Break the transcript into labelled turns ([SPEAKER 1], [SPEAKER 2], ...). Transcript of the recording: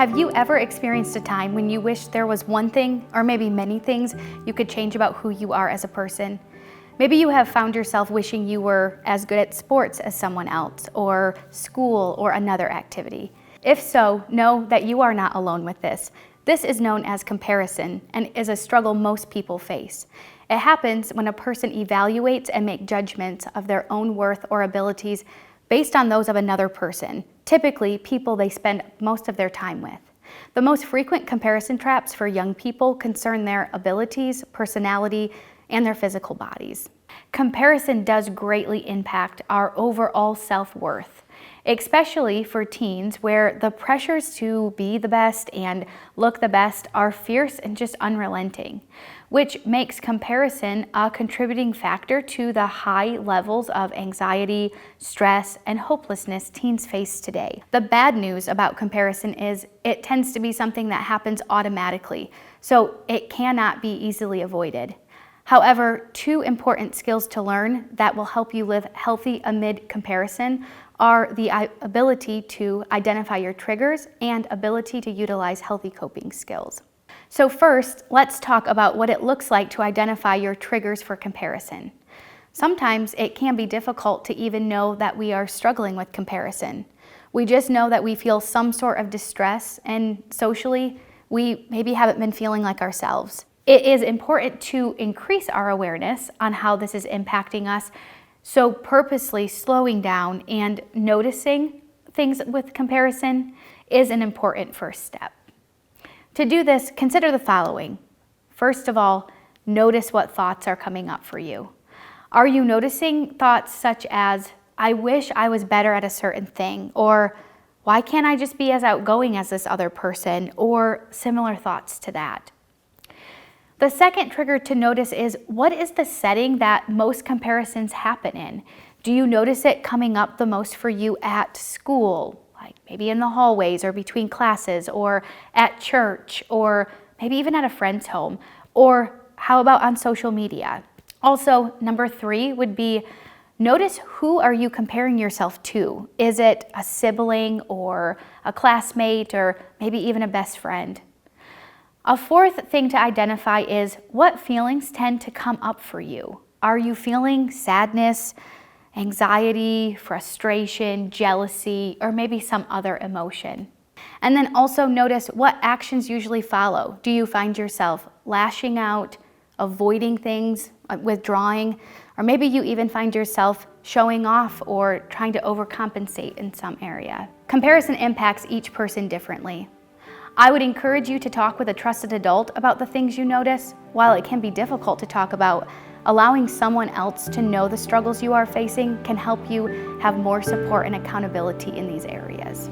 [SPEAKER 1] Have you ever experienced a time when you wish there was one thing, or maybe many things, you could change about who you are as a person? Maybe you have found yourself wishing you were as good at sports as someone else, or school, or another activity. If so, know that you are not alone with this. This is known as comparison and is a struggle most people face. It happens when a person evaluates and makes judgments of their own worth or abilities based on those of another person, typically people they spend most of their time with. The most frequent comparison traps for young people concern their abilities, personality, and their physical bodies. Comparison does greatly impact our overall self-worth, especially for teens where the pressures to be the best and look the best are fierce and just unrelenting, which makes comparison a contributing factor to the high levels of anxiety, stress, and hopelessness teens face today. The bad news about comparison is it tends to be something that happens automatically, so it cannot be easily avoided. However, two important skills to learn that will help you live healthy amid comparison are the ability to identify your triggers and ability to utilize healthy coping skills. So first, let's talk about what it looks like to identify your triggers for comparison. Sometimes it can be difficult to even know that we are struggling with comparison. We just know that we feel some sort of distress, and socially, we maybe haven't been feeling like ourselves. It is important to increase our awareness on how this is impacting us, so purposely slowing down and noticing things with comparison is an important first step. To do this, consider the following. First of all, notice what thoughts are coming up for you. Are you noticing thoughts such as, I wish I was better at a certain thing, or why can't I just be as outgoing as this other person, or similar thoughts to that? The second trigger to notice is, what is the setting that most comparisons happen in? Do you notice it coming up the most for you at school, like maybe in the hallways or between classes, or at church, or maybe even at a friend's home? Or how about on social media? Also, number 3 would be, notice who are you comparing yourself to? Is it a sibling or a classmate or maybe even a best friend? A fourth thing to identify is, what feelings tend to come up for you? Are you feeling sadness, anxiety, frustration, jealousy, or maybe some other emotion? And then also notice what actions usually follow. Do you find yourself lashing out, avoiding things, withdrawing, or maybe you even find yourself showing off or trying to overcompensate in some area? Comparison impacts each person differently. I would encourage you to talk with a trusted adult about the things you notice. While it can be difficult to talk about, allowing someone else to know the struggles you are facing can help you have more support and accountability in these areas.